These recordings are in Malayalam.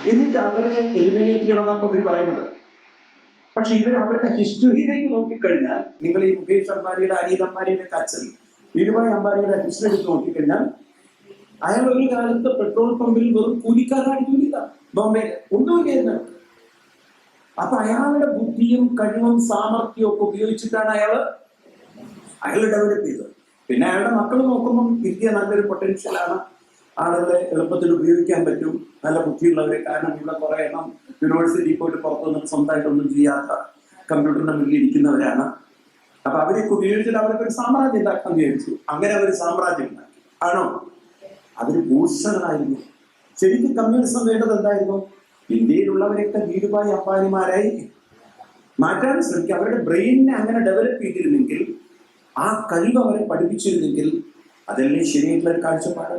എന്നിട്ട് അവരെ എലിമിനേറ്റ് ചെയ്യണമെന്നൊക്കെ ഇവർ പറയുന്നത്. പക്ഷെ ഇവർ അവരുടെ ഹിസ്റ്ററിയിലേക്ക് നോക്കിക്കഴിഞ്ഞാൽ, നിങ്ങൾ ഈ മുകേഷ് അംബാനിയുടെ, അനിൽ അംബാനിയുടെ അച്ഛൻ ധീരുഭായ് അംബാനിയുടെ ഹിസ്റ്ററി എടുത്ത് നോക്കിക്കഴിഞ്ഞാൽ, അയാൾ ഒരു കാലത്ത് പെട്രോൾ പമ്പിൽ വെറും കൂലിക്കാരനാണ് ജോലിയില്ല, ബോംബെയിൽ ഒന്നുമില്ല. അപ്പൊ അയാളുടെ ബുദ്ധിയും കഴിവും സാമർഥ്യവും ഒക്കെ ഉപയോഗിച്ചിട്ടാണ് അയാൾ ഡെവലപ്പ് ചെയ്തത്. പിന്നെ അയാളുടെ മക്കൾ നോക്കുമ്പോൾ ഇന്ത്യ നല്ലൊരു പൊട്ടൻഷ്യലാണ്, ആളുകളെ എളുപ്പത്തിൽ ഉപയോഗിക്കാൻ പറ്റും, നല്ല ബുദ്ധിയുള്ളവരെ. കാരണം ഇവിടെ കുറെ എണ്ണം യൂണിവേഴ്സിറ്റി പോയിട്ട് പുറത്തൊന്നും സ്വന്തമായിട്ടൊന്നും ചെയ്യാത്ത കമ്പ്യൂട്ടറിന്റെ മുന്നിൽ ഇരിക്കുന്നവരാണ്. അപ്പൊ അവരൊക്കെ ഉപയോഗിച്ചിട്ട് അവർക്ക് ഒരു സാമ്രാജ്യം ഉണ്ടാക്കാൻ വിചാരിച്ചു. അങ്ങനെ അവർ സാമ്രാജ്യം ഉണ്ടാക്കി. ആണോ? അവര് ഭൂഷണമായിരുന്നു. ശരിക്കും കമ്മ്യൂണിസം വേണ്ടത് എന്തായിരുന്നു? ഇന്ത്യയിലുള്ളവരൊക്കെ ധീരുഭായ് അംബാനിമാരായി മാറ്റാൻ ശ്രമിക്കുക. അവരുടെ ബ്രെയിനിനെ അങ്ങനെ ഡെവലപ്പ് ചെയ്തിരുന്നെങ്കിൽ, ആ കഴിവ് അവരെ പഠിപ്പിച്ചിരുന്നെങ്കിൽ, അതല്ലേ ശരിയായിട്ടുള്ള ഒരു കാഴ്ചപ്പാട്.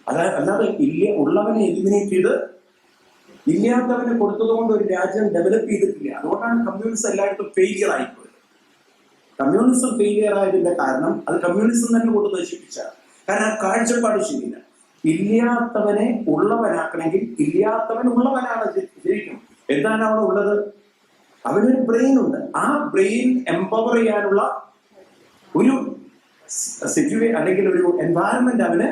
അല്ലാതെ ഉള്ളവനെ എലിമിനേറ്റ് ചെയ്ത് ഇല്ലാത്തവനെ കൊടുത്തതുകൊണ്ട് ഒരു രാജ്യം ഡെവലപ്പ് ചെയ്തിട്ടില്ല. അതുകൊണ്ടാണ് കമ്മ്യൂണിസം എല്ലായിടത്തും ഫെയിലിയർ ആയിപ്പോയത്. കമ്മ്യൂണിസം ഫെയിലിയർ ആയതിന്റെ കാരണം അത് കമ്മ്യൂണിസം തന്നെ കൊണ്ട് നശിപ്പിച്ച. കാരണം ആ കാഴ്ചപ്പാട് ശരിയില്ല. ഇല്ലാത്തവനെ ഉള്ളവനാക്കണമെങ്കിൽ ഇല്ലാത്തവൻ ഉള്ളവനാണ് ശരിക്കും. എന്താണ് അവിടെ ഉള്ളത്? അവനൊരു ബ്രെയിൻ ഉണ്ട്. ആ ബ്രെയിൻ എംപവർ ചെയ്യാനുള്ള ഒരു സിറ്റുവേഷൻ അല്ലെങ്കിൽ ഒരു എൻവയറമെന്റ് അവന്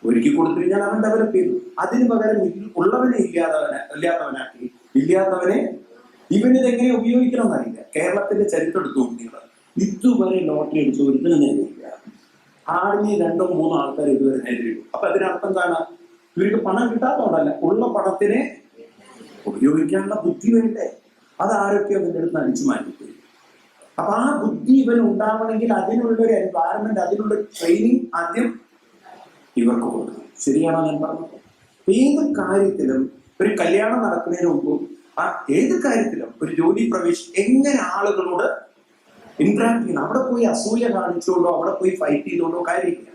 ഒരുക്കി കൊടുത്തു കഴിഞ്ഞാൽ അവൻ ഡെവലപ്പ് ചെയ്തു. അതിന് പകരം ഉള്ളവനെ ഇല്ലാത്തവനാക്കി, ഇല്ലാത്തവനെ ഇവനിതെങ്ങനെ ഉപയോഗിക്കണം എന്നറിയില്ല. കേരളത്തിന്റെ ചരിത്രം എടുത്തു നോക്കിയത് ഇതുവരെ ലോട്ടറി അടിച്ചു ഒരുത്തിന് നേരില്ല. ആടിന് 2-3 ആൾക്കാർ ഇതുവരെ നേരിടും. അപ്പൊ അതിനർത്ഥം എന്താണ്? ഇവർക്ക് പണം കിട്ടാത്തതുകൊണ്ടല്ല, ഉള്ള പണത്തിനെ ഉപയോഗിക്കാനുള്ള ബുദ്ധി വേണ്ടേ? അത് ആരൊക്കെ അതിൻ്റെ അടുത്ത് അടിച്ചു മാറ്റിപ്പോയി. അപ്പൊ ആ ബുദ്ധി ഇവൻ ഉണ്ടാവണമെങ്കിൽ അതിനുള്ളൊരു എൻവയറമെന്റ്, അതിനുള്ള ട്രെയിനിങ് ആദ്യം ഇവർക്ക് കൊടുക്കണം. ശരിയാണോ ഞാൻ പറഞ്ഞത്? ഏത് കാര്യത്തിലും, ഒരു കല്യാണം നടക്കുന്നതിന് മുമ്പ് ഏത് കാര്യത്തിലും ഒരു ജോലി പ്രവേശിച്ച് എങ്ങനെ ആളുകളോട് ഇന്ററാക്ട് ചെയ്യണം. അവിടെ പോയി അസൂയ കാണിച്ചുകൊണ്ടോ അവിടെ പോയി ഫൈറ്റ് ചെയ്തുകൊണ്ടോ കാര്യമില്ല.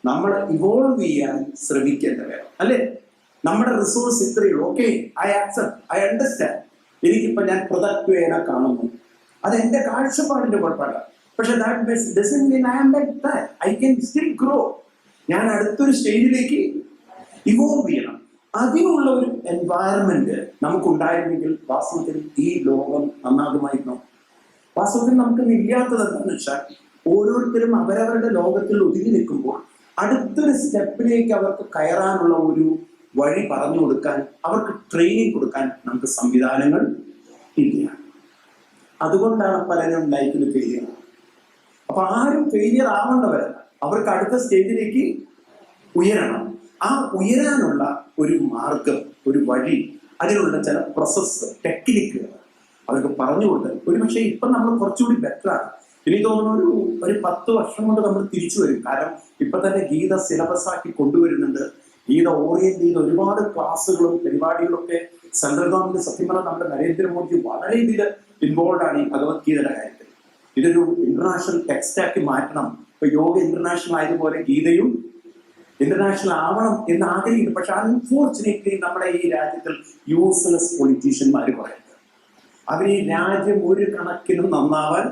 നമ്മൾ ഇവോൾവ് ചെയ്യാൻ ശ്രമിക്കേണ്ട വേണം, അല്ലേ? നമ്മുടെ റിസോഴ്സ് ഇത്രയുള്ളൂ. Okay, I accept, I understand. എനിക്കിപ്പോ ഞാൻ പ്രൊഡക്റ്റ് കാണുന്നു, അത് എന്റെ കാഴ്ചപ്പാടിന്റെ കുഴപ്പമില്ല. പക്ഷെ ഐ ക്യാൻ സ്റ്റിൽ ഗ്രോ. ഞാൻ അടുത്തൊരു സ്റ്റേജിലേക്ക് ഇവോൾവ് ചെയ്യണം. അതിനുള്ള ഒരു എൻവയറമെന്റ് നമുക്കുണ്ടായിരുന്നെങ്കിൽ വാസ്തവത്തിൽ ഈ ലോകം നന്നാകുമായിരുന്നു. വാസ്തവത്തിൽ നമുക്ക് ഇല്ലാത്തത് എന്താണെന്ന് വെച്ചാൽ, ഓരോരുത്തരും അവരവരുടെ ലോകത്തിൽ ഒതുങ്ങി നിൽക്കുമ്പോൾ അടുത്തൊരു സ്റ്റെപ്പിലേക്ക് അവർക്ക് കയറാനുള്ള ഒരു വഴി പറഞ്ഞു കൊടുക്കാൻ, അവർക്ക് ട്രെയിനിങ് കൊടുക്കാൻ നമുക്ക് സംവിധാനങ്ങൾ ഇല്ല. അതുകൊണ്ടാണ് പലരും ലൈഫിൽ ഫെയിലിയർ. അപ്പൊ ആരും ഫെയിലിയർ ആവേണ്ടവരല്ല, അവർക്ക് അടുത്ത സ്റ്റേജിലേക്ക് ഉയരണം. ആ ഉയരാനുള്ള ഒരു മാർഗം, ഒരു വഴി, അതിനുള്ള ചില പ്രോസസ്സ്, ടെക്നിക്കുകൾ അവർക്ക് പറഞ്ഞു കൊടുത്തത്. ഒരു പക്ഷേ ഇപ്പം നമ്മൾ കുറച്ചുകൂടി ബെറ്ററാണ്. എനിക്ക് തോന്നുന്നു ഒരു 10 വർഷം കൊണ്ട് നമ്മൾ തിരിച്ചു വരും. കാരണം ഇപ്പൊ തന്നെ ഗീത സിലബസ് ആക്കി കൊണ്ടുവരുന്നുണ്ട്. ഗീത ഓറിയന്റ് ചെയ്ത ഒരുപാട് ക്ലാസ്സുകളും പരിപാടികളും ഒക്കെ സെൻട്രൽ ഗവൺമെന്റ്, സത്യം പറഞ്ഞാൽ നമ്മുടെ നരേന്ദ്രമോദി വളരെ ഇതിൽ ഇൻവോൾവ് ആണ് ഈ ഭഗവത്ഗീതയുടെ കാര്യത്തിൽ. ഇതൊരു ഇന്റർനാഷണൽ ടെക്സ്റ്റ് ആക്കി മാറ്റണം. ഇപ്പൊ യോഗ ഇന്റർനാഷണൽ ആയതുപോലെ ഗീതയും ഇന്റർനാഷണൽ ആവണം എന്ന് ആഗ്രഹിക്കുന്നു. പക്ഷെ അൺഫോർച്ചുനേറ്റ്ലി നമ്മുടെ ഈ രാജ്യത്തിൽ യൂസ്ലെസ് പൊളിറ്റീഷ്യന്മാർ പറയുന്നത്, അവർ ഈ രാജ്യം ഒരു കണക്കിനും നന്നാവാൻ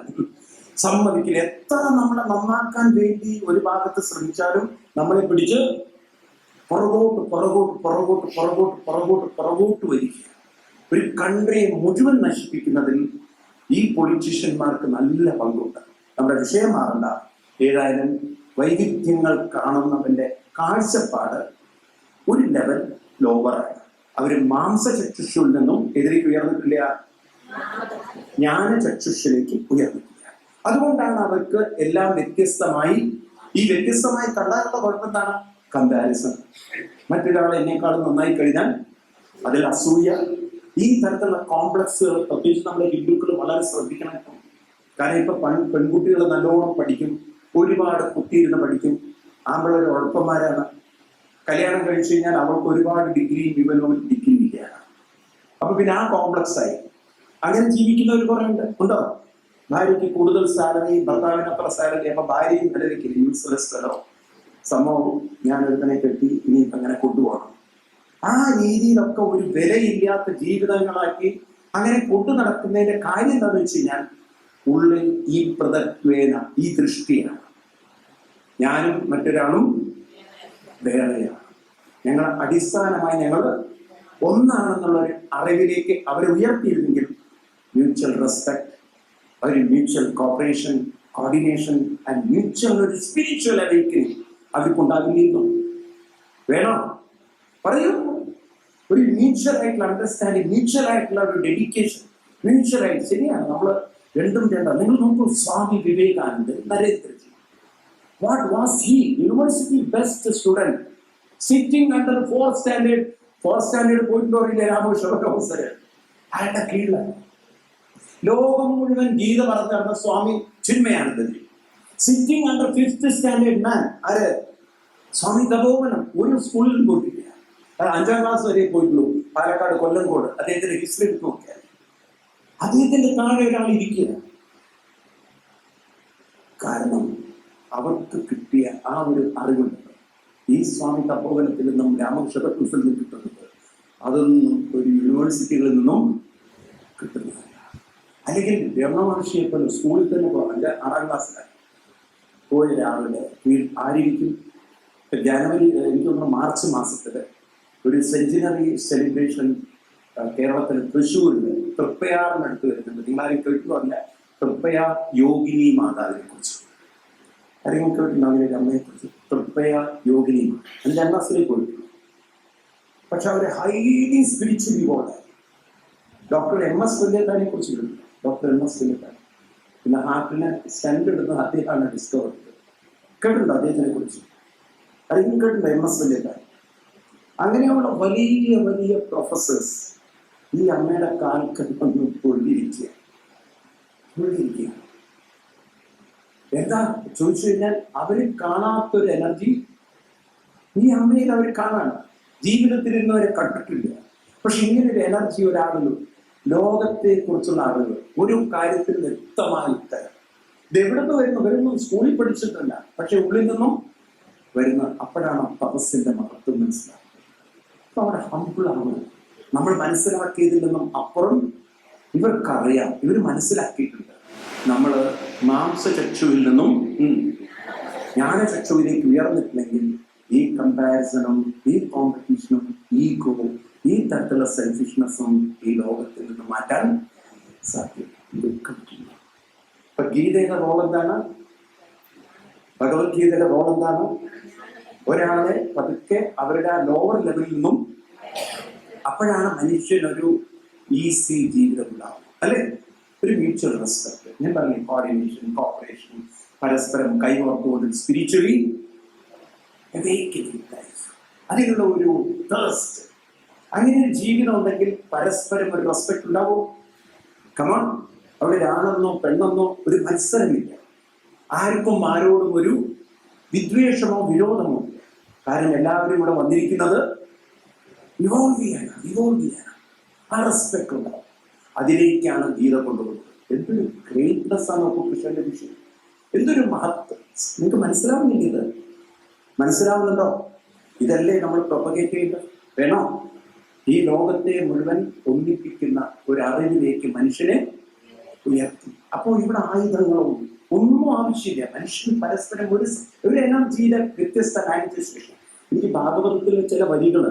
സമ്മതിക്കില്ല. എത്ര നമ്മളെ നന്നാക്കാൻ വേണ്ടി ഒരു ഭാഗത്ത് ശ്രമിച്ചാലും നമ്മളെ പിടിച്ച് പുറകോട്ട് വരിക. ഒരു കൺട്രിയെ മുഴുവൻ നശിപ്പിക്കുന്നതിൽ ഈ പൊളിറ്റീഷ്യന്മാർക്ക് നല്ല പങ്കുണ്ട്. നമ്മുടെ വിഷയം മാറണ്ട. ഏതായാലും വൈവിധ്യങ്ങൾ കാണുന്നവന്റെ കാഴ്ചപ്പാട് ഒരു ലെവൽ ലോവറാണ്. അവര് മാംസചക്ഷുഷിൽ നിന്നും എതിരേക്ക് ഉയർന്നിട്ടില്ല, ജ്ഞാനചക്ഷുഷിലേക്ക് ഉയർന്നിട്ടില്ല. അതുകൊണ്ടാണ് അവർക്ക് എല്ലാം വ്യത്യസ്തമായി. ഈ വ്യത്യസ്തമായി കണ്ടാലുള്ള കുഴപ്പം എന്താണ്? കമ്പാരിസൺ. മറ്റൊരാൾ എന്നെക്കാളും നന്നായി കഴിഞ്ഞാൽ അതിൽ അസൂയ, ഈ തരത്തിലുള്ള കോംപ്ലക്സുകൾ പ്രത്യേകിച്ച് നമ്മുടെ ഹിന്ദുക്കൾ വളരെ ശ്രദ്ധിക്കണം. കാരണം ഇപ്പൊ പെൺകുട്ടികൾ നല്ലോണം പഠിക്കും, ഒരുപാട് കുത്തിയിരുന്ന് പഠിക്കും. ആമ്പിളൊരു ഉഴപ്പന്മാരാണ്. കല്യാണം കഴിച്ചു കഴിഞ്ഞാൽ അവൾക്ക് ഒരുപാട് ഡിഗ്രിയും ഇവനും ഡിഗ്രി ഇല്ല. അപ്പൊ പിന്നെ ആ കോംപ്ലക്സ് ആയി അങ്ങനെ ജീവിക്കുന്നവർ കുറെ ഉണ്ടോ? ഭാര്യയ്ക്ക് കൂടുതൽ സാലറി, ഭർത്താവിനപ്പുറ സാലറി. അപ്പൊ ഭാര്യയും നിലവിക്കില്ല, യൂസ്ലെസ് ഫെലോ, സംഭവം ഞാൻ ഒരുത്തനെ കെട്ടി ഇനി അങ്ങനെ കൊണ്ടുപോകണം. ആ രീതിയിലൊക്കെ ഒരു വിലയില്ലാത്ത ജീവിതങ്ങളാക്കി അങ്ങനെ കൊണ്ടു നടക്കുന്നതിന്റെ കാര്യം എന്താണെന്ന് വെച്ച് കഴിഞ്ഞാൽ, ഉള്ളിൽ ഈ പ്രതത്വേന, ഈ ദൃഷ്ടിയാണ്. ഞാനും മറ്റൊരാളും വേറെയാണ്. ഞങ്ങൾ അടിസ്ഥാനമായി ഞങ്ങൾ ഒന്നാണെന്നുള്ള ഒരു അറിവിലേക്ക് അവരെ ഉയർത്തിയിരുന്നെങ്കിൽ മ്യൂച്വൽ റെസ്പെക്ട്, ഒരു mutual corporation, coordination and mutual ഒരു സ്പിരിച്വൽ അവേക്കനിങ് അവർക്കുണ്ടാകില്ലെന്നോ? വേണോ? പറയൂ. ഒരു മ്യൂച്വൽ ആയിട്ടുള്ള അണ്ടർസ്റ്റാൻഡിങ്, മ്യൂച്വൽ ആയിട്ടുള്ള ഒരു ഡെഡിക്കേഷൻ, മ്യൂച്വൽ ആയിട്ട്. ശരിയാണ്, നമ്മൾ രണ്ടും രണ്ടാണ്. നിങ്ങൾ നോക്കൂ, Swami Vivekanandan, Narendraji, what was he? University best student, sitting under fourth standard പോയിട്ട് പറയില്ലേ രാമകൃഷ്ണ അയാളുടെ കീഴിലാണ്. ലോകം മുഴുവൻ ഗീത പറഞ്ഞു നടന്ന സ്വാമി Chinmayanandaji, sitting under fifth standard മാൻ. ആര്? സ്വാമി തപോവനം. ഒരു സ്കൂളിലും പോയിട്ടില്ല, 5ാം ക്ലാസ് വരെ പോയിട്ടുള്ളൂ. പാലക്കാട് കൊല്ലംകോട്. അദ്ദേഹത്തിന്റെ ഹിസ്റ്ററി എടുത്ത് നോക്കിയാൽ അദ്ദേഹത്തിന്റെ താഴെ ഒരാൾ ഇരിക്കുക. കാരണം അവർക്ക് കിട്ടിയ ആ ഒരു അറിവുണ്ട്. ഈ സ്വാമി തപോവനത്തിൽ നിന്നും രാമകൃഷ്ണ മിഷനിൽ നിന്നും കിട്ടുന്നത് അതൊന്നും ഒരു യൂണിവേഴ്സിറ്റികളിൽ നിന്നും കിട്ടുന്നതല്ല. അല്ലെങ്കിൽ രമണ മഹർഷിയെ പോലെ സ്കൂളിൽ തന്നെ പോകാം. 6ാം ക്ലാസ്സിലാണ് പോയ രാവിലെ ആയിരിക്കും ജനുവരി, എനിക്ക് തോന്നുന്നു മാർച്ച് മാസത്തില് ഒരു സെഞ്ചുറി സെലിബ്രേഷൻ കേരളത്തിൽ തൃശ്ശൂരിൽ തൃപ്പയാറിനടുത്ത് വരുന്നുണ്ട്. നിങ്ങളാരും കേട്ടുവല്ല, തൃപ്പയാർ യോഗിനി മാതാവിനെ കുറിച്ച് ആരെങ്കിലും കേട്ടിട്ടുണ്ടോ? അങ്ങനെ ഒരു അമ്മയെ കുറിച്ച്, തൃപ്പയാർ യോഗിനി മാത. 5ാം ക്ലാസ്സിലേക്ക് പോയിട്ടുള്ളൂ. പക്ഷെ അവരെ ഹൈലി സ്പിരിച്വലി ബോൾഡായി. ഡോക്ടർ MS വല്യത്താനെ കുറിച്ച് കേട്ടിട്ടുണ്ട്. ഡോക്ടർ MS വല്യത്താൻ പിന്നെ ഹാർട്ടിന് സ്റ്റെൻഡ് ഇടുന്നത് അദ്ദേഹമാണ് ഡിസ്കവർ ചെയ്തത്. കേട്ടിട്ടുണ്ടോ അദ്ദേഹത്തിനെ കുറിച്ച്? ആരെങ്കിലും കേട്ടിട്ടുണ്ടോ MS വല്യത്താൻ? അങ്ങനെയുള്ള വലിയ വലിയ പ്രൊഫസേഴ്സ് ഈ അമ്മയുടെ കാൽക്കന്ന് പൊള്ളിയിരിക്കുക. എന്താ ചോദിച്ചു കഴിഞ്ഞാൽ, അവര് കാണാത്തൊരു എനർജി ഈ അമ്മയിൽ അവർ കാണാണ്. ജീവിതത്തിൽ ഇന്നവരെ കണ്ടിട്ടില്ല. പക്ഷെ ഇങ്ങനെ ഒരു എനർജി ഒരാളുള്ളൂ. ലോകത്തെ കുറിച്ചുള്ള അറിവ് ഒരു കാര്യത്തിൽ വ്യക്തമായി തരാം. ഇത് എവിടുന്ന് വരുന്നു? സ്കൂളിൽ പഠിച്ചിട്ടില്ല, പക്ഷെ ഉള്ളിൽ നിന്നും വരുന്ന. അപ്പോഴാണ് തപസ്സിന്റെ മഹത്വം മനസ്സിലാക്കുന്നത്. അപ്പൊ അവിടെ ഹംബിളാണ്. നമ്മൾ മനസ്സിലാക്കിയതിൽ നിന്നും അപ്പുറം ഇവർക്കറിയാം, ഇവർ മനസ്സിലാക്കിയിട്ടുണ്ട്. നമ്മൾ മാംസചക്ഷുവിൽ നിന്നും ജ്ഞാനചക്ഷുവിലേക്ക് ഉയർന്നിട്ടില്ലെങ്കിൽ ഈ കമ്പാരിസണും ഈ കോമ്പറ്റീഷനും ഈഗോ, ഈ തരത്തിലുള്ള സെൽഫിഷ്നെസ്സും ഈ ലോകത്തിൽ നിന്ന് മാറ്റാൻ സാധ്യത. ഇപ്പൊ ഗീതയുടെ റോൾ എന്താണ്? ഭഗവത്ഗീതയുടെ റോൾ എന്താണ്? ഒരാളെ പതുക്കെ അവരുടെ ആ ലോവർ ലെവലിൽ നിന്നും, അപ്പോഴാണ് മനുഷ്യനൊരു ഈസി ജീവിതം ഉണ്ടാവും, അല്ലെ? ഒരു മ്യൂച്വൽ റെസ്പെക്ട്. ഞാൻ പറഞ്ഞു, കോർഡിനേഷൻ, കോപ്പറേഷൻ, പരസ്പരം കൈകോർത്തുകൊണ്ട് സ്പിരിച്വലി അതിനുള്ള ഒരു തേഴ്സ്റ്റ്. അങ്ങനെ ഒരു ജീവിതം ഉണ്ടെങ്കിൽ പരസ്പരം ഒരു റെസ്പെക്ട് ഉണ്ടാവും. കമോൺ, അവിടെ ആണെന്നോ പെണ്ണെന്നോ ഒരു മത്സരമില്ല. ആർക്കും ആരോടും ഒരു വിദ്വേഷമോ വിരോധമോ ഇല്ല. കാരണം എല്ലാവരും ഇവിടെ വന്നിരിക്കുന്നത് ഇവോൾവ് ചെയ്യാനാണ്. ആ റെസ്പെക്ട് ഉണ്ടാവും. അതിലേക്കാണ് ഗീത കൊണ്ടുപോകുന്നത്. എന്തൊരു ഗ്രേറ്റ്നെസ് ആണ് കൃഷ്ണന്റെ വിഷയം, എന്തൊരു മഹത്വം. നിങ്ങൾക്ക് മനസ്സിലാവുന്നില്ല? ഇത് മനസ്സിലാവുന്നുണ്ടോ? ഇതല്ലേ നമ്മൾ പ്രൊപ്പഗേറ്റ് ചെയ്യുന്നത്? വേണോ? ഈ ലോകത്തെ മുഴുവൻ ഒന്നിപ്പിക്കുന്ന ഒരു അറിവിലേക്ക് മനുഷ്യനെ ഉയർത്തി. അപ്പോൾ ഇവിടെ ആയുധങ്ങളോ ഒന്നും ആവശ്യമില്ല. മനുഷ്യന് പരസ്പരം ഒരു എനർജിയുടെ വ്യത്യസ്ത മാനിഫെസ്റ്റേഷൻ. എനിക്ക് ഭാഗവതത്തിലെ ചില വരികൾ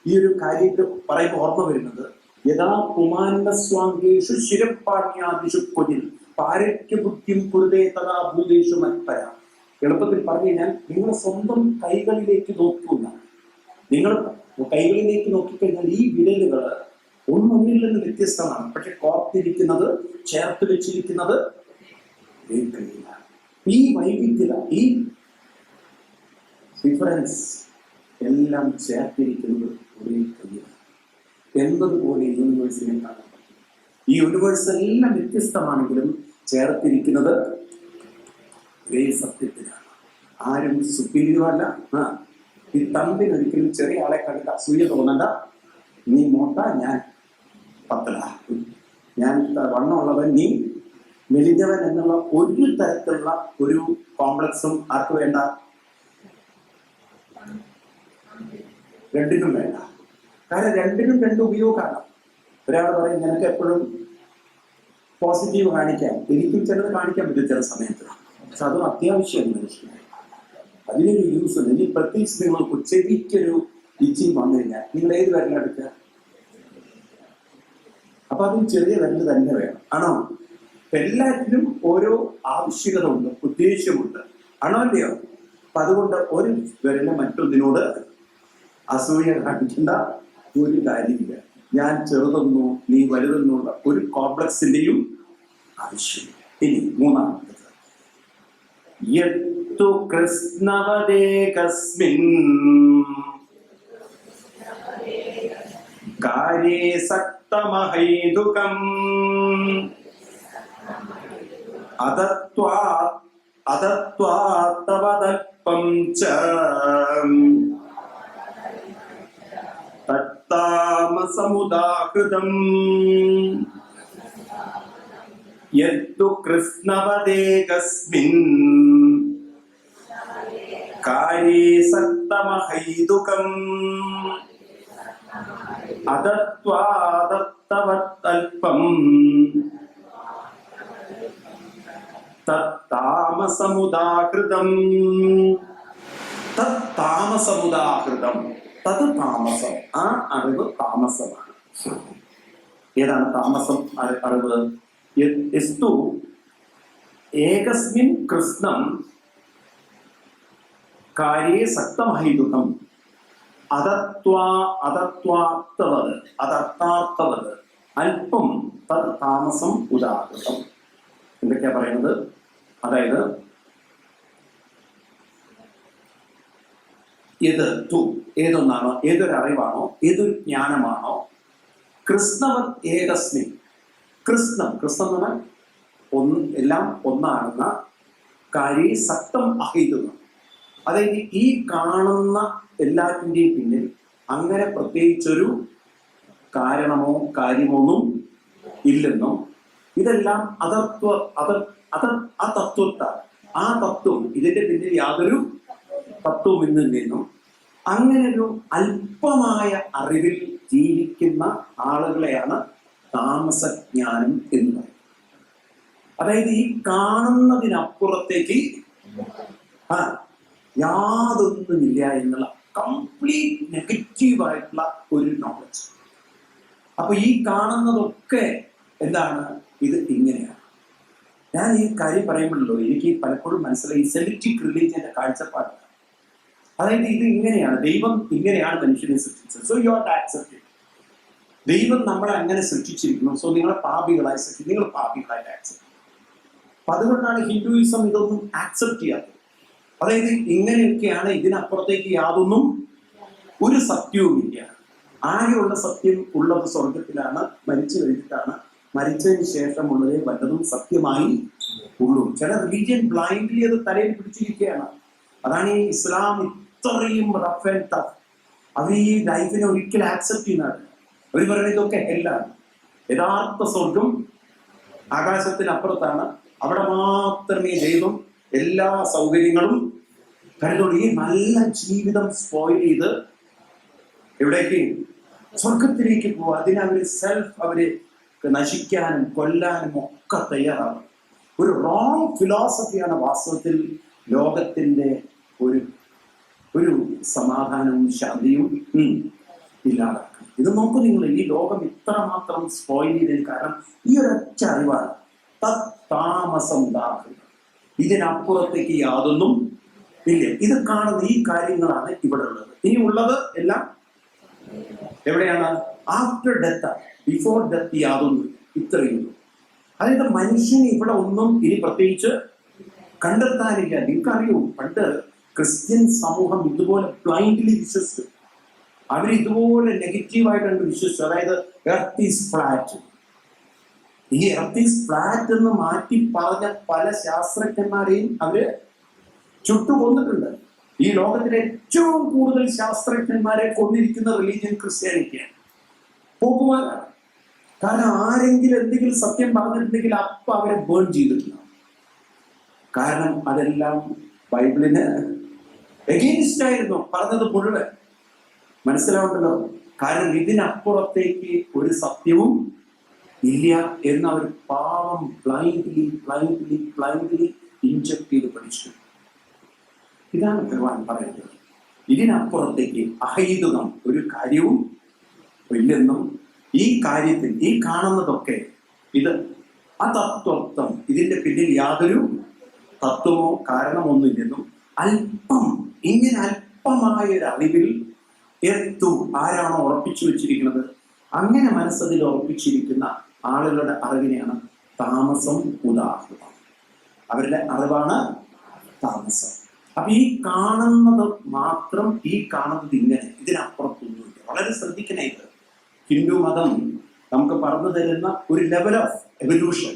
ഈ ഒരു കാര്യത്തിൽ പറയുമ്പോൾ ഓർമ്മ വരുന്നത്, യഥാ പുമാനസ്വാംഗേഷു ശിരപ്പാണ്യാദിഷു കൊതിൽ പാരക്യ ബുദ്ധിം കുരുതേ തഥാ ഭൂതേഷു മത്പര. എളുപ്പത്തിൽ പറഞ്ഞു കഴിഞ്ഞാൽ, നിങ്ങളുടെ സ്വന്തം കൈകളിലേക്ക് നോക്കുക. നിങ്ങൾ കൈകളിലേക്ക് നോക്കിക്കഴിഞ്ഞാൽ ഈ വിരലുകൾ ഒന്നൊന്നിൽ നിന്ന് വ്യത്യസ്തമാണ്. പക്ഷെ കോർത്തിരിക്കുന്നത്, ചേർത്ത് വെച്ചിരിക്കുന്നത് ഈ വൈവിധ്യത, ഈ ഡിഫറൻസ് എല്ലാം ചേർത്തിരിക്കുന്നത് ഒരേ കൈയാണ് എന്നതുപോലെ യൂണിവേഴ്സിനെ കാണാൻ പറ്റും. ഈ യൂണിവേഴ്സ് എല്ലാം വ്യത്യസ്തമാണെങ്കിലും ചേർത്തിരിക്കുന്നത് ഒരേ സത്യത്തിലാണ്. ആരും സുപ്പീരിയർ അല്ല. ഈ തമ്പിനൊരിക്കലും ചെറിയ ആളെ കണ്ടിട്ട് അസൂയ തോന്നണ്ട. നീ മോട്ട, ഞാൻ പത്തല, ഞാൻ വണ്ണമുള്ളവൻ, നീ മെലിഞ്ഞവൻ എന്നുള്ള ഒരു തരത്തിലുള്ള ഒരു കോംപ്ലക്സും ആർക്ക് വേണ്ട? രണ്ടിനും വേണ്ട. കാരണം രണ്ടിനും രണ്ട് ഉപയോഗമാണ്. ഒരാൾ പറയും, നിനക്ക് എപ്പോഴും പോസിറ്റീവ് കാണിക്കാൻ, എനിക്കും ചിലത് കാണിക്കാൻ പറ്റും ചില സമയത്ത്. പക്ഷെ അതും അത്യാവശ്യമാണ് മനുഷ്യന്. അതിനൊരു യൂസ് ഉണ്ട്. ഇനി പ്രത്യേകിച്ച് നിങ്ങൾക്ക് ചെവിക്കൊരു ഇച്ചിങ് വന്നു കഴിഞ്ഞാൽ നിങ്ങൾ ഏത് വിരലെടുക്കുക? അപ്പൊ അതിന് ചെറിയ വിരൽ തന്നെ വേണം. ആണോ? എല്ലാറ്റിനും ഓരോ ആവശ്യകത ഉണ്ട്, ഉദ്ദേശ്യമുണ്ട്. ആണോ അല്ലയോ? അപ്പൊ അതുകൊണ്ട് ഒരു വിരല് മറ്റൊന്നിനോട് അസൂയ കാണിക്കേണ്ട ഒരു കാര്യമില്ല. ഞാൻ ചെറുതെന്നോ നീ വലുതെന്നുള്ള ഒരു കോംപ്ലക്സിന്റെയും ആവശ്യമില്ല. ഇനി മൂന്നാമത്തത്, യത്തു കൃഷ്ണവദേകസ്മിൻ കാര്യേ സക്തമഹൈതുകം അതത്വാത്തവദൽപം ച തത്താമസമുദാഹൃതം. യത്തു കൃഷ്ണവദേകസ്മിൻ കാര്യേ സക്തമഹൈതുകം അതത്വാദത്തവത്തൽപം തത്താമസമുദാഹൃതം. തത്താമസമുദാഹൃതം, തത് താമസം. ആ അറിവ് താമസമാണ്. ഏതാണ് താമസം അറിവ്? യസ്തു ഏകസ്മിൻ കൃഷ്ണം കാര്യേ സക്തമഹൈതുകം അതർത്ഥാർത്ഥവത് അല്പം തത് താമസം ഉദാഹൃതം. എന്തൊക്കെയാ പറയുന്നത്? അതായത് ഏതൊന്നാണോ, ഏതൊരറിവാണോ, ഏതൊരു ജ്ഞാനമാണോ, കൃഷ്ണവത് ഏകസ്മിൻ, കൃഷ്ണം എന്ന് പറഞ്ഞാൽ എല്ലാം ഒന്നാണെന്ന കാര്യേ സക്തം അഹൈതുകം. അതായത് ഈ കാണുന്ന എല്ലാറ്റിൻ്റെയും പിന്നിൽ അങ്ങനെ പ്രത്യേകിച്ചൊരു കാരണമോ കാര്യമൊന്നും ഇല്ലെന്നും, ഇതെല്ലാം ആ തത്വം ഇതിന്റെ പിന്നിൽ യാതൊരു തത്വം ഇല്ലെന്നും, അങ്ങനൊരു അല്പമായ അറിവിൽ ജീവിക്കുന്ന ആളുകളെയാണ് താമസജ്ഞാനം എന്ന് പറയുന്നത്. അതായത് ഈ കാണുന്നതിനപ്പുറത്തേക്ക് യാതൊന്നുമില്ല എന്നുള്ള കംപ്ലീറ്റ് നെഗറ്റീവായിട്ടുള്ള ഒരു നോളജ്. അപ്പൊ ഈ കാണുന്നതൊക്കെ എന്താണ്? ഇത് ഇങ്ങനെയാണ്. ഞാൻ ഈ കാര്യം പറയുമ്പോഴല്ലോ എനിക്ക് പലപ്പോഴും മനസ്സിലായി സെലക്റ്റീവ് റിലീജിയന്റെ കാഴ്ചപ്പാടാണ്. അതായത് ഇത് ഇങ്ങനെയാണ്, ദൈവം ഇങ്ങനെയാണ് മനുഷ്യനെ സൃഷ്ടിച്ചത്, so you are to accept it. ദൈവം നമ്മളെ അങ്ങനെ സൃഷ്ടിച്ചിരിക്കുന്നു, സോ നിങ്ങളെ പാപികളായി സൃഷ്ടിച്ചു, നിങ്ങൾ പാപികളായിട്ട് ആക്സെപ്റ്റ്. അപ്പൊ അതുകൊണ്ടാണ് ഹിന്ദുയിസം ഇതൊന്നും ആക്സെപ്റ്റ് ചെയ്യാത്തത്. അതായത് ഇങ്ങനെയൊക്കെയാണ്, ഇതിനപ്പുറത്തേക്ക് യാതൊന്നും ഒരു സത്യവുമില്ല. ആകെയുള്ള സത്യം ഉള്ളത് സ്വർഗത്തിലാണ്, മരിച്ചു കഴിഞ്ഞിട്ടാണ്. മരിച്ചതിന് ശേഷമുള്ളതേ വല്ലതും സത്യമായി ഉള്ളൂ. ചില റിലീജിയൻ ബ്ലൈൻഡ്ലി അത് തലയിൽ പിടിച്ചിരിക്കുകയാണ്. അതാണ് ഈ ഇസ്ലാം ഇത്രയും റഫ് ആൻഡ് ടഫ്. അവർ ഈ ലൈഫിനെ ഒരിക്കലും ആക്സെപ്റ്റ് ചെയ്യുന്നതാണ്. അവർ പറയുന്നത് ഇതൊക്കെ ഹെല്ലാണ്. യഥാർത്ഥ സ്വർഗം ആകാശത്തിനപ്പുറത്താണ്. അവിടെ മാത്രമേ ദൈവം എല്ലാ സൗകര്യങ്ങളും കരുതുള്ളൂ. ഈ നല്ല ജീവിതം സ്പോയിൽ ചെയ്ത് എവിടേക്ക്? സ്വർഗത്തിലേക്ക് പോകും. അതിനവര് അവര് നശിക്കാനും കൊല്ലാനും ഒക്കെ തയ്യാറാണ്. ഒരു റോങ് ഫിലോസഫിയാണ് വാസ്തവത്തിൽ ലോകത്തിന്റെ ഒരു സമാധാനവും ശാന്തിയും ഇല്ലാതാക്കും. ഇത് നോക്കൂ നിങ്ങൾ, ഈ ലോകം ഇത്രമാത്രം സ്പോയിൽ ചെയ്തതിന് കാരണം ഈ ഒരൊറ്റ അറിവാണ്. താമസം ഉണ്ടാക്കുക, ഇതിനപ്പുറത്തേക്ക് യാതൊന്നും ഇല്ല. ഇത് കാണുന്ന ഈ കാര്യങ്ങളാണ് ഇവിടെ ഉള്ളത്. ഇനി ഉള്ളത് എല്ലാം എവിടെയാണ്? After death. ബിഫോർ ഡെത്ത് യാതൊന്നും ഇത്രയും. അതായത് മനുഷ്യന് ഇവിടെ ഒന്നും ഇനി പ്രത്യേകിച്ച് കണ്ടെത്താനില്ല. നിങ്ങൾക്കറിയൂ, പണ്ട് ക്രിസ്ത്യൻ സമൂഹം ഇതുപോലെ ബ്ലൈൻഡ്ലി വിശ്വസിച്ചു. അവർ ഇതുപോലെ നെഗറ്റീവായിട്ടാണ് വിശ്വസിച്ചു. അതായത് എർത്ത് ഈസ് ഫ്ലാറ്റ്. ഈ എർത്ത് ഈസ് ഫ്ലാറ്റ് എന്ന് മാറ്റി പറഞ്ഞ പല ശാസ്ത്രജ്ഞന്മാരെയും അവര് ചുട്ടുകൊന്നിട്ടുണ്ട്. ഈ ലോകത്തിലെ ഏറ്റവും കൂടുതൽ ശാസ്ത്രജ്ഞന്മാരെ കൊന്നിരിക്കുന്ന റിലീജിയൻ ക്രിസ്ത്യാനിറ്റിയാണ്, പോപ്പുമാരാണ്. കാരണം ആരെങ്കിലും എന്തെങ്കിലും സത്യം പറഞ്ഞിട്ടുണ്ടെങ്കിൽ അപ്പൊ അവരെ ബേൺ ചെയ്തിട്ടുണ്ട്. കാരണം അതെല്ലാം ബൈബിളിന് എഗെയിൻസ്റ്റ് ആയിരുന്നു പറഞ്ഞത് മുഴുവൻ. മനസ്സിലാവുണ്ടല്ലോ? കാരണം ഇതിനപ്പുറത്തേക്ക് ഒരു സത്യവും ഇല്ല എന്ന് അവർ പാവം ബ്ലൈൻഡ്ലി ഇൻജക്ട് ചെയ്ത് പഠിച്ചു. ഇതാണ് ഭഗവാൻ പറയുന്നത്. ഇതിനപ്പുറത്തേക്ക് അഹൈതുകം ഒരു കാര്യവും ഇല്ലെന്നും ഈ കാര്യത്തിൽ ഈ കാണുന്നതൊക്കെ ഇത് അതത്വത്വം, ഇതിന്റെ പിന്നിൽ യാതൊരു തത്വമോ കാരണമൊന്നുമില്ലെന്നും അല്പം ഇങ്ങനെ അല്പമായ ഒരു അറിവിൽ എത്തും ആരാണോ ഉറപ്പിച്ചു വെച്ചിരിക്കുന്നത്, അങ്ങനെ മനസ്സതിൽ ഉറപ്പിച്ചിരിക്കുന്ന ആളുകളുടെ അറിവിനെയാണ് താമസം ഉദാഹരണം. അവരുടെ അറിവാണ് താമസം. അപ്പൊ ഈ കാണുന്നത് മാത്രം, ഈ കാണുന്നത് ഇങ്ങനെ, ഇതിനപ്പുറത്തൊന്നുമില്ല. വളരെ ശ്രദ്ധിക്കണേ. ഇത് ഹിന്ദു മതം നമുക്ക് പറഞ്ഞു തരുന്ന ഒരു ലെവൽ ഓഫ് എവല്യൂഷൻ.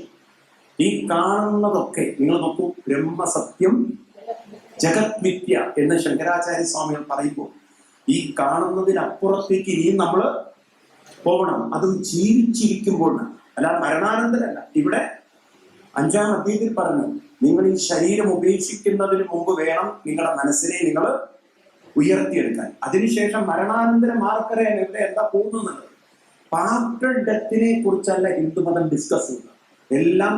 ഈ കാണുന്നതൊക്കെ നിങ്ങൾ നോക്കൂ, ബ്രഹ്മസത്യം ജഗത് മിഥ്യ എന്ന് ശങ്കരാചാര്യ സ്വാമികൾ പറയുമ്പോൾ ഈ കാണുന്നതിനപ്പുറത്തേക്ക് ഇനിയും നമ്മൾ പോകണം. അതും ജീവിച്ചിരിക്കുമ്പോൾ, അല്ല മരണാനന്തരല്ല. ഇവിടെ 5-ാം അധ്യായത്തിൽ പറഞ്ഞു, നിങ്ങൾ ഈ ശരീരം ഉപേക്ഷിക്കുന്നതിന് മുമ്പ് വേണം നിങ്ങളുടെ മനസ്സിനെ നിങ്ങൾ ഉയർത്തിയെടുക്കാൻ. അതിനുശേഷം മരണാനന്തരം ആർക്കറിയാൻ ഇവിടെ എന്താ പോകുന്നത്. ആഫ്റ്റർ ഡെത്തിനെ കുറിച്ചല്ല ഹിന്ദുമതം ഡിസ്കസ് ചെയ്യുന്നത്. എല്ലാം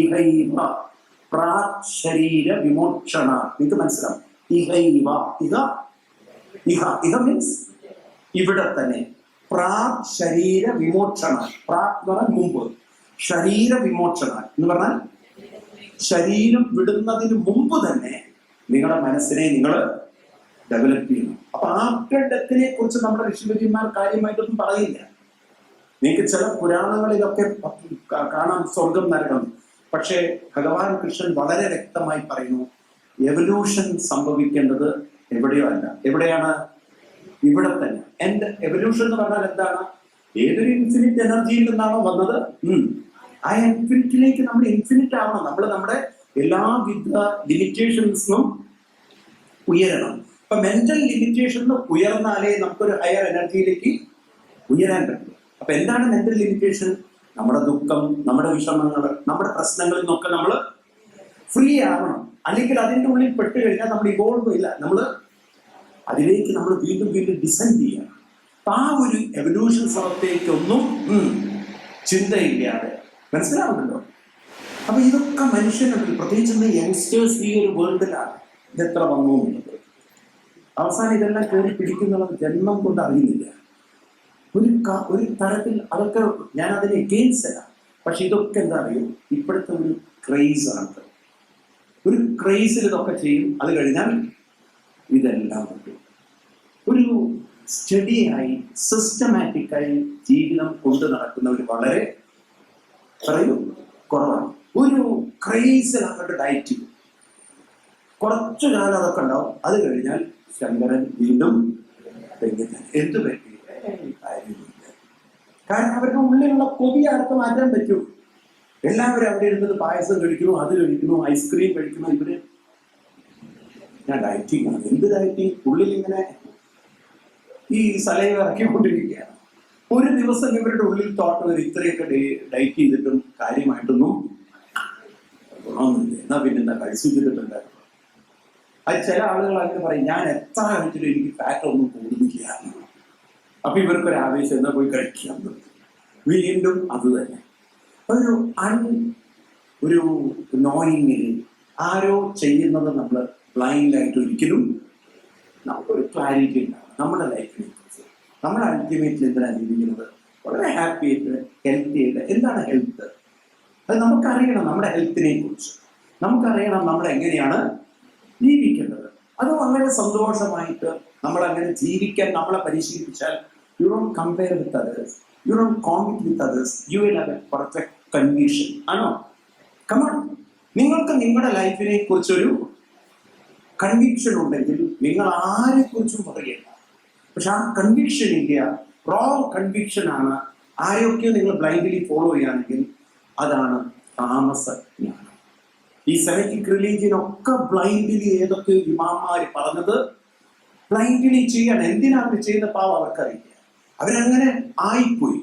ഇഹൈവ പ്രാക് ശരീര വിമോക്ഷണ. നിങ്ങൾക്ക് മനസ്സിലാവും. ഇഹൈവ, ഇഹ ഇഹ ഇഹ മീൻസ് ഇവിടെ തന്നെ. പ്രാക് ശരീര വിമോക്ഷണ. പ്രാക് എന്ന് പറഞ്ഞാൽ മുമ്പ്, ശരീര വിമോക്ഷണ എന്ന് പറഞ്ഞാൽ ശരീരം വിടുന്നതിന് മുമ്പ് തന്നെ നിങ്ങളുടെ മനസ്സിനെ നിങ്ങൾ ഡെവലപ്പ് ചെയ്യണം. അപ്പൊ ആഫ്റ്റർ ഡെത്തിനെ കുറിച്ച് നമ്മുടെ ഋഷിവര്യന്മാർ കാര്യമായിട്ടൊന്നും പറയില്ല. നിങ്ങൾക്ക് ചില പുരാണങ്ങളിലൊക്കെ കാണാം സ്വർഗം നരകം. പക്ഷേ ഭഗവാൻ കൃഷ്ണൻ വളരെ വ്യക്തമായി പറയുന്നു, എവല്യൂഷൻ സംഭവിക്കേണ്ടത് എവിടെയോ അല്ല. എവിടെയാണ്? ഇവിടെ തന്നെ. ആൻഡ് എവല്യൂഷൻ എന്ന് പറഞ്ഞാൽ എന്താണ്? ഏതൊരു ഇൻഫിനിറ്റ് എനർജിയിൽ നിന്നാണോ വന്നത്, ആ ഇൻഫിനിറ്റിലേക്ക് നമ്മൾ ഇൻഫിനിറ്റ് ആവണം. നമ്മൾ നമ്മുടെ എല്ലാവിധ ലിമിറ്റേഷൻസിനും ഉയരണം. ഇപ്പൊ മെന്റൽ ലിമിറ്റേഷൻ ഉയർന്നാലേ നമുക്കൊരു ഹയർ എനർജിയിലേക്ക് ഉയരാൻ പറ്റും. അപ്പൊ എന്താണ് മെന്റൽ ലിമിറ്റേഷൻ? നമ്മുടെ ദുഃഖം, നമ്മുടെ വിഷമങ്ങൾ, നമ്മുടെ പ്രശ്നങ്ങളിൽ നിന്നൊക്കെ നമ്മൾ ഫ്രീ ആവണം. അല്ലെങ്കിൽ അതിൻ്റെ ഉള്ളിൽ പെട്ട് കഴിഞ്ഞാൽ നമ്മൾ ഇവോൾവ് ഇല്ല. നമ്മൾ അതിലേക്ക് നമ്മൾ വീണ്ടും വീണ്ടും ഡിസെൻഡ് ചെയ്യണം. അപ്പൊ ആ ഒരു എവല്യൂഷൻ സ്ഥലത്തേക്കൊന്നും ചിന്തയില്ലാതെ, മനസ്സിലാവുന്നുണ്ടോ? അപ്പൊ ഇതൊക്കെ മനുഷ്യനുണ്ട്. പ്രത്യേകിച്ച് യങ്സ്റ്റേഴ്സ് ഈ ഒരു വേൾഡിലാണ് ഇതെത്ര വന്നു എന്നുള്ളത്. അവസാനം ഇതെല്ലാം കയറി പിടിക്കുന്നത് ജന്മം കൊണ്ട് അറിയുന്നില്ല. ഒരു തരത്തിൽ അതൊക്കെ ഞാൻ അതിന് എഗെയിൻസ്റ്റ് അല്ല. പക്ഷെ ഇതൊക്കെ എന്താ അറിയും, ഇപ്പോഴത്തെ ഒരു ക്രേസ് ആണ്. ഒരു ക്രേസിൽ ഇതൊക്കെ ചെയ്യും. അത് കഴിഞ്ഞാൽ ഇതെല്ലാം പറ്റും. ഒരു സ്റ്റഡിയായി സിസ്റ്റമാറ്റിക്കായി ജീവിതം കൊണ്ടു നടക്കുന്നവർ വളരെ കുറവാണ്. ഒരു ക്രേസിൽ അങ്ങോട്ട് ഡയറ്റ് ചെയ്യും. കുറച്ചു കാലം അതൊക്കെ ഉണ്ടാവും. അത് കഴിഞ്ഞാൽ ശങ്കരൻ വീണ്ടും എന്ത് പറ്റി? കാര്യമില്ല. കാരണം അവരുടെ ഉള്ളിലുള്ള കൊതി ആർക്ക് മാറ്റാൻ പറ്റും? എല്ലാവരും അവിടെ ഇരുന്നത് പായസം കഴിക്കുന്നു, അത് കഴിക്കുന്നു, ഐസ്ക്രീം കഴിക്കുന്നു. ഇവര് ഞാൻ ഡയറ്റിംഗ് ആണ്. എന്ത് ഡയറ്റിംഗ്? ഉള്ളിൽ ഇങ്ങനെ ഈ സലൈവ ഇറക്കിക്കൊണ്ടിരിക്കുകയാണ്. ഒരു ദിവസം ഇവരുടെ ഉള്ളിൽ തോട്ട് വരും, ഇത്രയൊക്കെ ഡയറ്റ് ചെയ്തിട്ടും കാര്യമായിട്ടൊന്നും ഗുണമൊന്നുമില്ല. എന്നാ പിന്നെന്താ കഴിച്ചിട്ടുണ്ടായിരുന്നു. അത് ചില ആളുകൾ അങ്ങനെ പറയും, ഞാൻ എത്ര കഴിച്ചിട്ടും എനിക്ക് ഫാറ്റ് ഒന്നും കൂടുന്നില്ല. അപ്പൊ ഇവർക്കൊരു ആവേശം, എന്നാ പോയി കഴിക്കാൻ. വീണ്ടും അത് തന്നെ ഒരു നോയിങ്ങിൽ ആരോ ചെയ്യുന്നത് നമ്മൾ ബ്ലൈൻഡായിട്ട് ഒരിക്കലും നമുക്കൊരു ക്ലാരിറ്റി ഉണ്ടാവും നമ്മുടെ ലൈഫിനെ കുറിച്ച്. നമ്മൾ അൾട്ടിമേറ്റ്ലി എന്തിനാണ് ജീവിക്കുന്നത്? വളരെ ഹാപ്പി ആയിട്ട്, ഹെൽത്തി ആയിട്ട്. എന്താണ് ഹെൽത്ത്? അത് നമുക്കറിയണം. നമ്മുടെ ഹെൽത്തിനെ കുറിച്ച് നമുക്കറിയണം. നമ്മൾ എങ്ങനെയാണ് ജീവിക്കേണ്ടത്. അത് വളരെ സന്തോഷമായിട്ട് നമ്മളങ്ങനെ ജീവിക്കാൻ നമ്മളെ പരിശീലിപ്പിച്ചാൽ, you don't compare with others, you don't compete with others, you will have a perfect conviction. ആണോ? കമോൺ. നിങ്ങൾക്ക് നിങ്ങളുടെ ലൈഫിനെ കുറിച്ചൊരു കൺവിക്ഷൻ ഉണ്ടെങ്കിൽ നിങ്ങൾ ആരെ കുറിച്ചും പറയണ്ട. പക്ഷെ ആ കൺവിക്ഷൻ ഇല്ല, റോങ് കൺവിക്ഷൻ ആണ്. ആരെയൊക്കെയോ നിങ്ങൾ ബ്ലൈൻഡ്ലി ഫോളോ ചെയ്യുകയാണെങ്കിൽ അതാണ് താമസജ്ഞാനം. ഈ സെനറ്റിക് റിലീജിയനൊക്കെ ബ്ലൈൻഡ്ലി ഏതൊക്കെ ഇമാമാര് പറഞ്ഞത് ബ്ലൈൻഡ്ലി ചെയ്യണം. എന്തിനാണ് ചെയ്യുന്ന പാവം അവർക്കറിയില്ല. അവരങ്ങനെ ആയിപ്പോയി.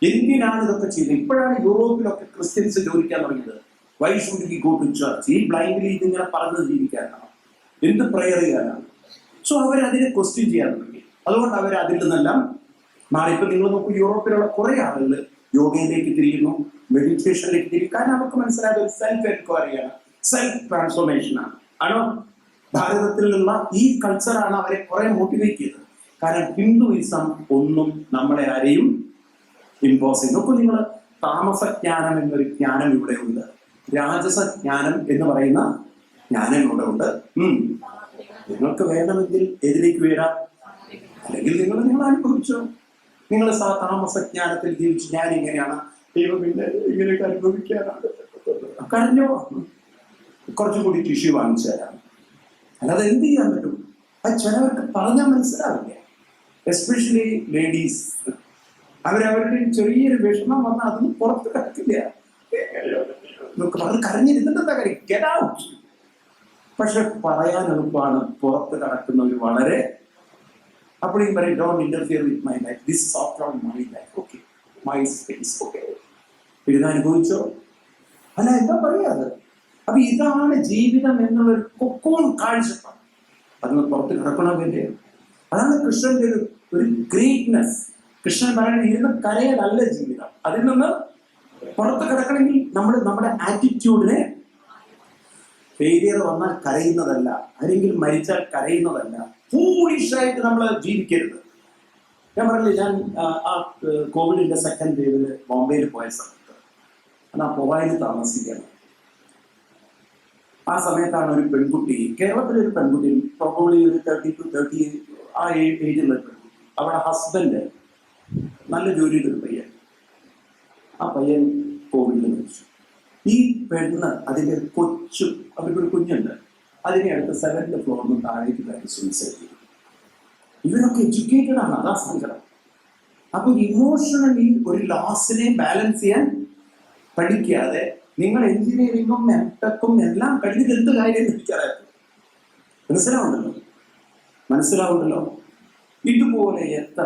എന്തിനാണ് ഇതൊക്കെ ചെയ്യുന്നത്? ഇപ്പോഴാണ് യൂറോപ്പിലൊക്കെ ക്രിസ്ത്യൻസ് ജോലിക്കാൻ തുടങ്ങിയത്. Why should we go to church? ഈ ബ്ലൈൻഡ്ലി ഇതിങ്ങനെ പറഞ്ഞത് ജീവിക്കാനാണ്, എന്ത് പ്രയർ ചെയ്യാനാണ്? സോ അവരതിനെ ക്വസ്റ്റ്യൻ ചെയ്യാൻ തുടങ്ങി. അതുകൊണ്ട് അവർ അതിൽ നിന്നെല്ലാം മാറി. ഇപ്പൊ നിങ്ങൾ നോക്കൂ, യൂറോപ്പിലുള്ള കുറെ ആളുകൾ യോഗയിലേക്ക് തിരിയുന്നു, മെഡിറ്റേഷനിലേക്ക് തിരിയും. കാരണം അവർക്ക് മനസ്സിലായത് ഒരു സെൽഫ് എൻക്വയറിയാണ്, സെൽഫ് ട്രാൻസ്ഫോർമേഷനാണ്. ആണോ? ഭാരതത്തിലുള്ള ഈ കൾച്ചറാണ് അവരെ കുറെ മോട്ടിവേറ്റ് ചെയ്തത്. കാരണം ഹിന്ദുയിസം ഒന്നും നമ്മളെ ആരെയും ഇമ്പോസിബിൾ. നോക്കൂ നിങ്ങൾ, താമസജ്ഞാനം എന്നൊരു ജ്ഞാനം ഇവിടെ ഉണ്ട്, രാജസജ്ഞാനം എന്ന് പറയുന്ന ജ്ഞാനം ഇവിടെ ഉണ്ട്. നിങ്ങൾക്ക് വേണമെങ്കിൽ ഏതിലേക്ക് വീഴാം, അല്ലെങ്കിൽ നിങ്ങൾ അനുഭവിച്ചോ. നിങ്ങൾ താമസജ്ഞാനത്തിൽ ജീവിച്ച് ഞാൻ ഇങ്ങനെയാണ്, ദൈവം പിന്നെ ഇങ്ങനെയൊക്കെ അനുഭവിക്കാനാണ്, കരഞ്ഞോ, കുറച്ചുകൂടി ടിഷ്യൂ വാങ്ങിച്ചു തരാം. അല്ലാതെ എന്ത് ചെയ്യാൻ പറ്റും? അത് ചിലവർക്ക് പറഞ്ഞാൽ മനസ്സിലാവില്ല. എസ്പെഷ്യലി ലേഡീസ്, അവരവരുടെ ചെറിയൊരു വിഷമം വന്നാൽ അതൊന്നും പുറത്ത് കിടക്കില്ല. അത് കരഞ്ഞിരുന്നിട്ടെന്താ കാര്യം, ഗെറ്റ് ഔട്ട്. പക്ഷെ പറയാൻ എളുപ്പമാണ്, പുറത്ത് കിടക്കുന്നവർ വളരെ. അപ്പോഴേക്കും പറയും don't interfere with my life, this is after all my life, okay, my space, okay. ഇത് അനുഭവിച്ചോ? അല്ല, എന്താ പറയാത്? അപ്പൊ ഇതാണ് ജീവിതം എന്നുള്ളൊരു കൊക്കോൺ കാഴ്ചപ്പാട്. അതിന് പുറത്ത് കിടക്കണമെങ്കിൽ അതാണ് കൃഷ്ണന്റെ ഒരു ഗ്രേറ്റ്നെസ്. കൃഷ്ണൻ പറയുന്നത് ഇരുന്ന് കരയലല്ല ജീവിതം, അതിൽ നിന്ന് പുറത്ത് കിടക്കണമെങ്കിൽ നമ്മുടെ ആറ്റിറ്റ്യൂഡിനെ, ഫെയിലിയർ വന്നാൽ കരയുന്നതല്ല, ആരെങ്കിലും മരിച്ചാൽ കരയുന്നതല്ല, ഫൂളിഷായിട്ട് നമ്മൾ ജീവിക്കരുത്. ഞാൻ പറഞ്ഞില്ലേ, ഞാൻ ആ കോവിഡിന്റെ സെക്കൻഡ് വേവില് ബോംബെയിൽ പോയ സമയത്ത്, ആ പൊവായിൽ താമസിക്കണം. ആ സമയത്താണ് ഒരു പെൺകുട്ടി, കേരളത്തിലെ ഒരു പെൺകുട്ടി, പ്രോബബ്ലി ഒരു 30 to 30 ആ ഏജിലുള്ള പെൺകുട്ടി, അവരുടെ ഹസ്ബൻഡ് നല്ല ജോലി ചെയ്തൊരു പയ്യൻ. ആ പയ്യൻ കോവിഡിൽ മരിച്ചു. ഈ പെണ്ണ് അതിൻ്റെ അവർക്കൊരു കുഞ്ഞുണ്ട്, അതിനെ അടുത്ത് 7th ഫ്ലോറിൽ താഴേക്ക് കയറി സൂയിസൈഡ് ചെയ്തു. ഇവരൊക്കെ എഡ്യൂക്കേറ്റഡ് ആണ്, അതാ സങ്കടം. അപ്പൊ ഇമോഷണലി ഒരു ലോസിനെ ബാലൻസ് ചെയ്യാൻ പഠിക്കാതെ നിങ്ങൾ എഞ്ചിനീയറിംഗും എംടെക്കും എല്ലാം കഴിഞ്ഞിട്ട് എന്ത് കാര്യം എനിക്കറിയാം. മനസ്സിലാവുണ്ടല്ലോ. ഇതുപോലെ എത്ര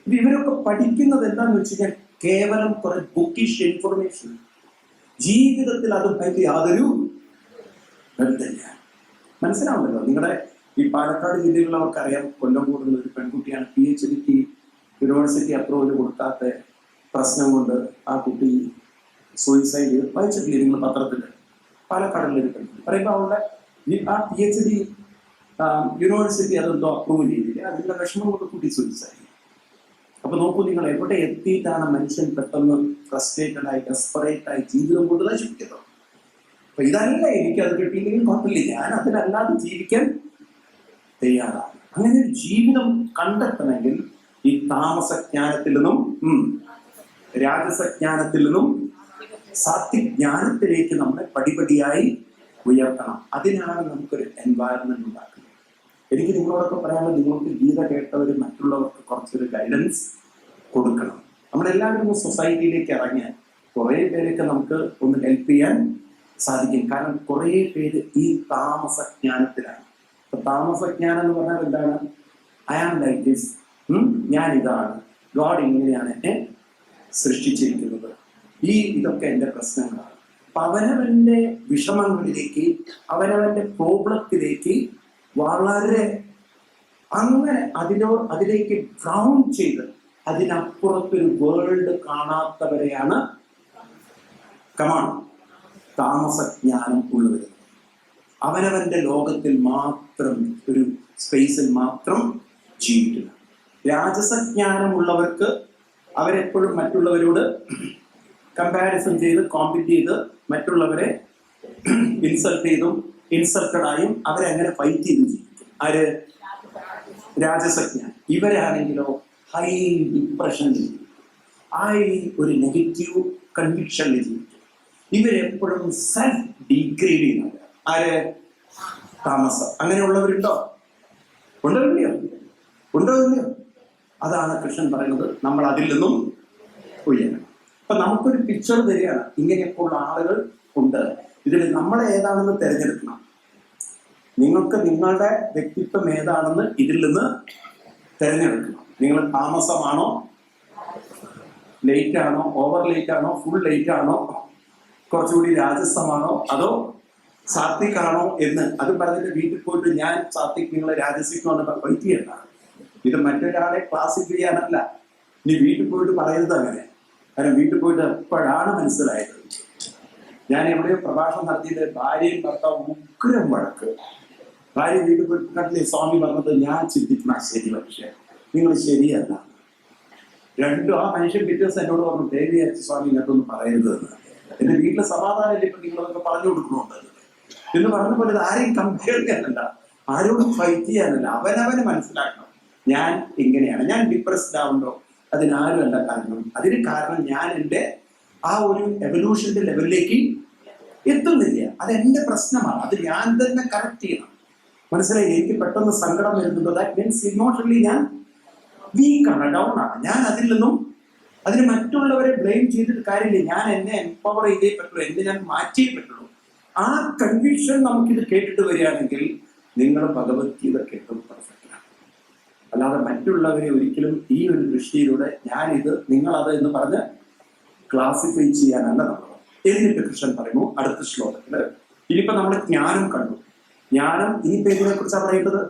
ഇവരൊക്കെ പഠിക്കുന്നത് എന്താന്ന് വെച്ച് കഴിഞ്ഞാൽ കേവലം കുറെ ബുക്കിഷ് ഇൻഫർമേഷൻ. ജീവിതത്തിൽ അതുമായിട്ട് യാതൊരു ബന്ധമില്ല. മനസ്സിലാവുണ്ടല്ലോ. നിങ്ങളുടെ ഈ പാലക്കാട് ജില്ലയിലുള്ളവർക്കറിയാം, കൊല്ലംകോടുള്ള ഒരു പെൺകുട്ടിയാണ് PhDക്ക് യൂണിവേഴ്സിറ്റി അപ്രൂവൽ കൊടുക്കാത്ത പ്രശ്നം കൊണ്ട് ആ കുട്ടി സൂയിസൈഡ് ചെയ്ത്. വായിച്ചിട്ടില്ലേ നിങ്ങൾ പത്രത്തിൽ? പാലക്കാടുള്ള ഒരു പെൺകുട്ടി പറയുമ്പോൾ അവളുടെ ആ PhD യൂണിവേഴ്സിറ്റി അതെന്തോ അപ്രൂവ് ചെയ്തില്ല, അതിൻ്റെ വിഷമം കൊണ്ട് കുട്ടി സൂയിസൈഡ് ചെയ്തു. അപ്പൊ നോക്കൂ, നിങ്ങൾ എവിടെ എത്തിയിട്ടാണ് മനുഷ്യൻ പെട്ടെന്ന് ഫ്രസ്ട്രേറ്റഡ് ആയി ഡെസ്പറേറ്റ് ആയി ജീവിതം കൊണ്ട് നശിപ്പിക്കുന്നത്. അപ്പൊ ഇതല്ല, എനിക്കത് കിട്ടിയില്ലെങ്കിൽ കുഴപ്പമില്ല, ഞാൻ അതിനല്ലാതെ ജീവിക്കാൻ തയ്യാറാണ്. അങ്ങനെ ഒരു ജീവിതം കണ്ടെത്തണമെങ്കിൽ ഈ താമസജ്ഞാനത്തിൽ നിന്നും രാജസജ്ഞാനത്തിൽ നിന്നും സാത്വിജ്ഞാനത്തിലേക്ക് നമ്മളെ പടിപടിയായി ഉയർത്തണം. അതിനാണ് നമുക്കൊരു എൻവയറൺമെന്റ് ഉണ്ടാക്കുന്നത്. എനിക്ക് നിങ്ങളോടൊക്കെ പറയാനുള്ളത്, നിങ്ങൾക്ക് ഗീത കേട്ടവർ മറ്റുള്ളവർക്ക് കുറച്ചൊരു ഗൈഡൻസ് കൊടുക്കണം. നമ്മളെല്ലാവരും സൊസൈറ്റിയിലേക്ക് ഇറങ്ങിയാൽ കുറേ പേരൊക്കെ നമുക്ക് ഒന്ന് ഹെൽപ്പ് ചെയ്യാൻ സാധിക്കും. കാരണം കുറേ പേര് ഈ താമസജ്ഞാനത്തിലാണ്. അപ്പൊ താമസജ്ഞാനം എന്ന് പറഞ്ഞാൽ എന്താണ്? ഐ ആം ലൈക്ക് ദിസ്, ഞാൻ ഇതാണ്, ഗോഡ് ഇങ്ങനെയാണ് എന്നെ സൃഷ്ടിച്ചിരിക്കുന്നത്, ഇതൊക്കെ എൻ്റെ പ്രശ്നങ്ങളാണ്. അപ്പൊ അവനവന്റെ വിഷമങ്ങളിലേക്ക്, അവനവന്റെ പ്രോബ്ലത്തിലേക്ക് വളരെ അങ്ങനെ അതിലേക്ക് ഡ്രൗൺ ചെയ്ത് അതിനപ്പുറത്തൊരു വേൾഡ് കാണാത്തവരെയാണ് താമസജ്ഞാനം ഉള്ളവർ. അവനവന്റെ ലോകത്തിൽ മാത്രം, ഒരു സ്പേസിൽ മാത്രം ജീവിക്കുക. രാജസജ്ഞാനമുള്ളവർക്ക് അവരെപ്പോഴും മറ്റുള്ളവരോട് കമ്പാരിസൺ ചെയ്ത് കോമ്പീറ്റ് ചെയ്ത് മറ്റുള്ളവരെ ഇൻസൾട്ട് ചെയ്തും ഇൻസൾട്ടഡായും അവരങ്ങനെ ഫൈറ്റ് ചെയ്ത് ജീവിക്കും. ആര്? രാജസജ്ഞാനം. ഇവരാണെങ്കിലോ ഹൈ ഡിപ്രഷനിൽ, ഒരു നെഗറ്റീവ് കൺവിക്ഷനിൽ ജീവിക്കും. ഇവരെപ്പോഴും സെൽഫ് ഡീഗ്രേഡ് ചെയ്യുന്നത്. ആര്? താമസം. അങ്ങനെയുള്ളവരുണ്ടോ? ഉണ്ടോ ഇല്ലയോ? അതാണ് കൃഷ്ണൻ പറയുന്നത്, നമ്മൾ അതിൽ നിന്നും ഉയരണം. അപ്പൊ നമുക്കൊരു പിക്ചർ തരികയാണ്, ഇങ്ങനെയൊക്കെയുള്ള ആളുകൾ ഉണ്ട്. ഇതിൽ നമ്മളെ ഏതാണെന്ന് തിരഞ്ഞെടുക്കണം. നിങ്ങൾക്ക് നിങ്ങളുടെ വ്യക്തിത്വം ഏതാണെന്ന് ഇതിൽ നിന്ന് തിരഞ്ഞെടുക്കണം. നിങ്ങൾ താമസമാണോ, ലേറ്റ് ആണോ, ഓവർ ലേറ്റ് ആണോ, ഫുൾ ലേറ്റ് ആണോ, കുറച്ചുകൂടി രാജസമാണോ, അതോ സാത്വികാണോ എന്ന് അത് പറഞ്ഞിട്ട് വീട്ടിൽ പോയിട്ട് ഞാൻ സാത്വിക്, നിങ്ങളെ രാജസിക്കാണ് ഫൈറ്റ് ചെയ്യണ്ട. ഇത് മറ്റൊരാളെ ക്ലാസിഫൈ ചെയ്യാനല്ല. ഇനി വീട്ടിൽ പോയിട്ട് പറയുന്നത് അങ്ങനെ. കാരണം വീട്ടിൽ പോയിട്ട് എപ്പോഴാണ് മനസ്സിലായത്, ഞാൻ എവിടെയോ പ്രഭാഷണം നടത്തിയത് ഭാര്യയും ഭർത്താവും ഉഗ്രം വഴക്ക്. ഭാര്യ വീട്ടിൽ പോയിട്ട് കണ്ടില്ലേ സ്വാമി പറഞ്ഞത്, ഞാൻ ചിന്തിക്കുന്ന ശരി, പക്ഷേ നിങ്ങൾ ശരിയല്ല. രണ്ടും ആ മനുഷ്യൻ പിറ്റേ ദിവസം എന്നോട് പറഞ്ഞു, ദേവി അച്ഛ സ്വാമി ഇങ്ങനത്തൊന്നും പറയരുത് എന്ന്. എന്റെ വീട്ടിലെ സമാധാനം ഇപ്പൊ നിങ്ങളൊക്കെ പറഞ്ഞു കൊടുക്കണുണ്ട് എന്ന് പറഞ്ഞ പോലെ ഇത് ആരെയും കമ്പയർ ചെയ്യാനല്ല, ആരോടും ഫൈറ്റ് ചെയ്യാനല്ല, അവനവന് മനസ്സിലാക്കണം ഞാൻ ഇങ്ങനെയാണ്. ഞാൻ ഡിപ്രസ്ഡ് ആവുണ്ടോ അതിനാരും അല്ല കാരണം. അതിന് കാരണം ഞാൻ എൻ്റെ ആ ഒരു എവല്യൂഷന്റെ ലെവലിലേക്ക് എത്തുന്നില്ല. അതെന്റെ പ്രശ്നമാണ്. അത് ഞാൻ തന്നെ കറക്റ്റ് ചെയ്യണം. മനസ്സിലായി? എനിക്ക് പെട്ടെന്ന് സങ്കടം വരുന്നുണ്ടോ, ദാറ്റ് മീൻസ് ഇമോഷണലി ഞാൻ വീക്കാണ്, ഡൗൺ ആണ്. ഞാൻ അതിന് മറ്റുള്ളവരെ ബ്ലെയിം ചെയ്തിട്ട് കാര്യമില്ല. ഞാൻ എന്നെ എംപവർ ചെയ്തേ പറ്റുള്ളൂ, എന്നെ ഞാൻ മാറ്റിയേ പറ്റുള്ളൂ. ആ കൺവിക്ഷൻ നമുക്കിത് കേട്ടിട്ട് വരികയാണെങ്കിൽ നിങ്ങൾ ഭഗവത്ഗീത കേട്ടും പെർഫെക്റ്റാണ്. അല്ലാതെ മറ്റുള്ളവരെ ഒരിക്കലും ഈ ഒരു ദൃഷ്ടിയിലൂടെ ഞാനിത് നിങ്ങളത് എന്ന് പറഞ്ഞ് ക്ലാസിഫൈ ചെയ്യാനല്ല നമ്മൾ. എന്നിട്ട് കൃഷ്ണൻ പറയുന്നു അടുത്ത ശ്ലോകത്തില്, ഇനിയിപ്പോ നമ്മൾ ജ്ഞാനം കണ്ടു. ജ്ഞാനം ഇനിയിപ്പോ ഇതിനെ കുറിച്ചാണ് പറയേണ്ടത്.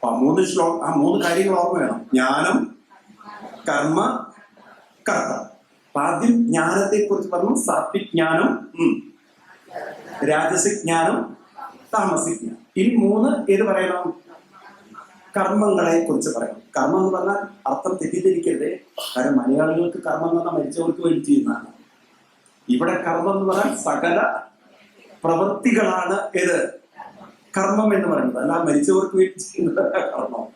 ആ മൂന്ന് കാര്യങ്ങൾ ഓർമ്മ വേണം. ജ്ഞാനം, കർമ്മ, കർത്ത. ആദ്യം ജ്ഞാനത്തെ കുറിച്ച് പറഞ്ഞു. സാത്വിക് ജ്ഞാനം, രാജസിക് ജ്ഞാനം, താമസിക് ജ്ഞാനം. ഇനി മൂന്ന് ഏത് പറയണം? കർമ്മങ്ങളെ കുറിച്ച് പറയണം. കർമ്മം എന്ന് പറഞ്ഞാൽ അർത്ഥം തെറ്റിദ്ധരിക്കരുത്. കാരണം മലയാളികൾക്ക് കർമ്മം എന്ന് പറഞ്ഞാൽ മരിച്ചവർക്ക് വേണ്ടി ചെയ്യുന്നതാണ്. ഇവിടെ കർമ്മം എന്ന് പറഞ്ഞാൽ സകല പ്രവൃത്തികളാണ് ഏത് കർമ്മം എന്ന് പറയുന്നത്, അല്ല മരിച്ചവർക്ക് വേണ്ടി ചെയ്യുന്നത് കർമ്മം.